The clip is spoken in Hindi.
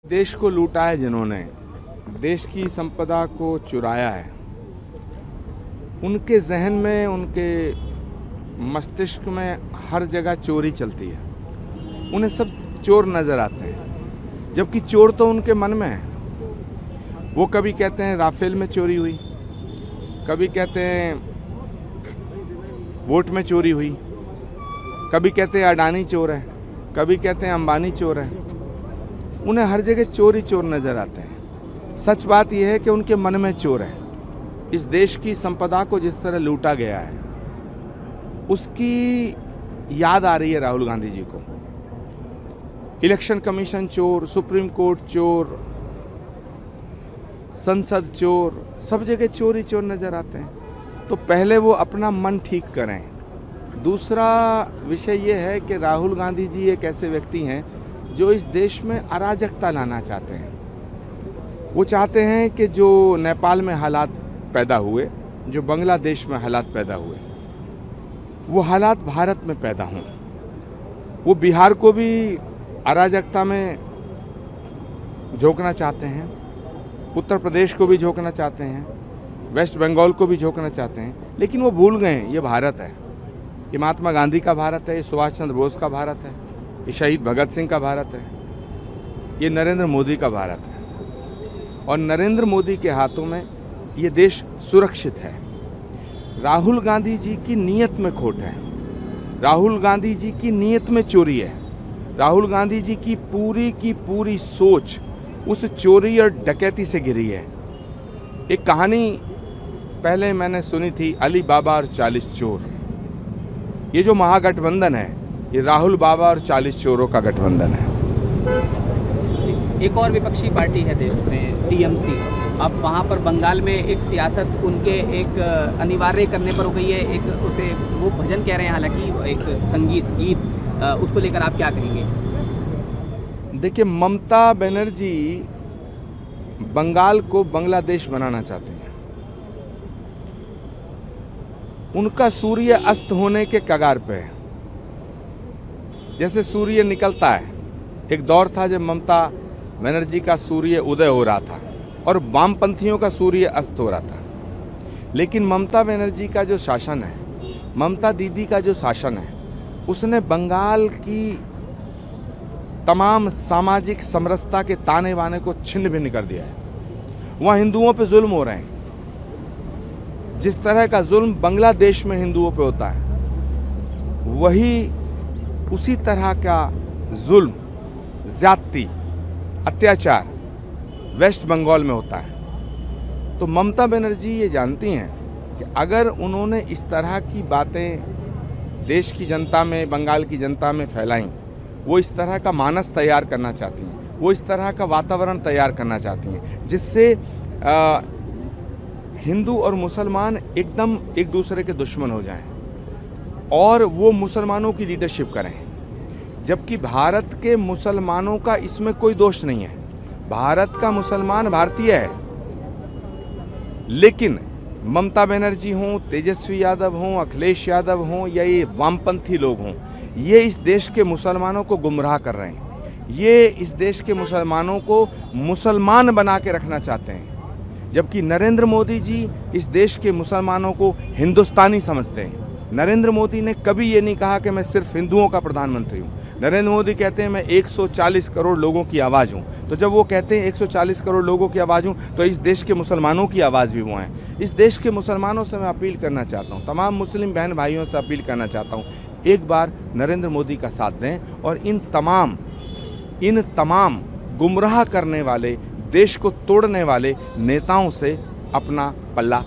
देश को लूटा है जिन्होंने, देश की संपदा को चुराया है, उनके जहन में, उनके मस्तिष्क में हर जगह चोरी चलती है। उन्हें सब चोर नजर आते हैं, जबकि चोर तो उनके मन में है। वो कभी कहते हैं राफेल में चोरी हुई, कभी कहते हैं वोट में चोरी हुई, कभी कहते हैं अडानी चोर है, कभी कहते हैं अंबानी चोर है। उन्हें हर जगह चोर ही चोर नजर आते हैं। सच बात यह है कि उनके मन में चोर है। इस देश की संपदा को जिस तरह लूटा गया है, उसकी याद आ रही है राहुल गांधी जी को। इलेक्शन कमीशन चोर, सुप्रीम कोर्ट चोर, संसद चोर, सब जगह चोर ही चोर नजर आते हैं। तो पहले वो अपना मन ठीक करें। दूसरा विषय ये है कि राहुल गांधी जी एक ऐसे व्यक्ति हैं जो इस देश में अराजकता लाना चाहते हैं। वो चाहते हैं कि जो नेपाल में हालात पैदा हुए, जो बांग्लादेश में हालात पैदा हुए, वो हालात भारत में पैदा हों। वो बिहार को भी अराजकता में झोंकना चाहते हैं, उत्तर प्रदेश को भी झोंकना चाहते हैं, वेस्ट बंगाल को भी झोंकना चाहते हैं। लेकिन वो भूल गए ये भारत है, ये महात्मा गांधी का भारत है, ये सुभाष चंद्र बोस का भारत है, ये शहीद भगत सिंह का भारत है, ये नरेंद्र मोदी का भारत है। और नरेंद्र मोदी के हाथों में ये देश सुरक्षित है। राहुल गांधी जी की नीयत में खोट है, राहुल गांधी जी की नीयत में चोरी है। राहुल गांधी जी की पूरी सोच उस चोरी और डकैती से घिरी है। एक कहानी पहले मैंने सुनी थी, अली बाबा और 40 चोर। ये जो महागठबंधन है, ये राहुल बाबा और 40 चोरों का गठबंधन है। एक और विपक्षी पार्टी है देश में, टीएमसी। अब वहाँ पर बंगाल में एक सियासत उनके एक अनिवार्य करने पर हो गई है। एक उसे वो भजन कह रहे हैं, हालांकि एक संगीत गीत, उसको लेकर आप क्या कहेंगे? देखिए, ममता बनर्जी बंगाल को बांग्लादेश बनाना चाहते हैं। उनका सूर्य अस्त होने के कगार पे है। जैसे सूर्य निकलता है, एक दौर था जब ममता बनर्जी का सूर्य उदय हो रहा था और वामपंथियों का सूर्य अस्त हो रहा था। लेकिन ममता बनर्जी का जो शासन है, ममता दीदी का जो शासन है, उसने बंगाल की तमाम सामाजिक समरसता के ताने बाने को छिन्न भिन्न कर दिया है। वहाँ हिंदुओं पे जुल्म हो रहे हैं। जिस तरह का जुल्म बांग्लादेश में हिंदुओं पे होता है, वही उसी तरह का जुल्म, ज्यादती, अत्याचार वेस्ट बंगाल में होता है। तो ममता बनर्जी ये जानती हैं कि अगर उन्होंने इस तरह की बातें देश की जनता में, बंगाल की जनता में फैलाई, वो इस तरह का मानस तैयार करना चाहती हैं, वो इस तरह का वातावरण तैयार करना चाहती हैं जिससे हिंदू और मुसलमान एकदम एक दूसरे के दुश्मन हो जाएं और वो मुसलमानों की लीडरशिप करें। जबकि भारत के मुसलमानों का इसमें कोई दोष नहीं है। भारत का मुसलमान भारतीय है। लेकिन ममता बनर्जी हों, तेजस्वी यादव हों, अखिलेश यादव हों या ये वामपंथी लोग हों, ये इस देश के मुसलमानों को गुमराह कर रहे हैं। ये इस देश के मुसलमानों को मुसलमान बना के रखना चाहते हैं। जबकि नरेंद्र मोदी जी इस देश के मुसलमानों को हिंदुस्तानी समझते हैं। नरेंद्र मोदी ने कभी ये नहीं कहा कि मैं सिर्फ हिंदुओं का प्रधानमंत्री हूँ। नरेंद्र मोदी कहते हैं मैं 140 करोड़ लोगों की आवाज़ हूँ। तो जब वो कहते हैं 140 करोड़ लोगों की आवाज़ हूँ, तो इस देश के मुसलमानों की आवाज़ भी वो हैं। इस देश के मुसलमानों से मैं अपील करना चाहता हूँ, तमाम मुस्लिम बहन भाइयों से अपील करना चाहता हूँ, एक बार नरेंद्र मोदी का साथ दें और इन तमाम गुमराह करने वाले, देश को तोड़ने वाले नेताओं से अपना पल्ला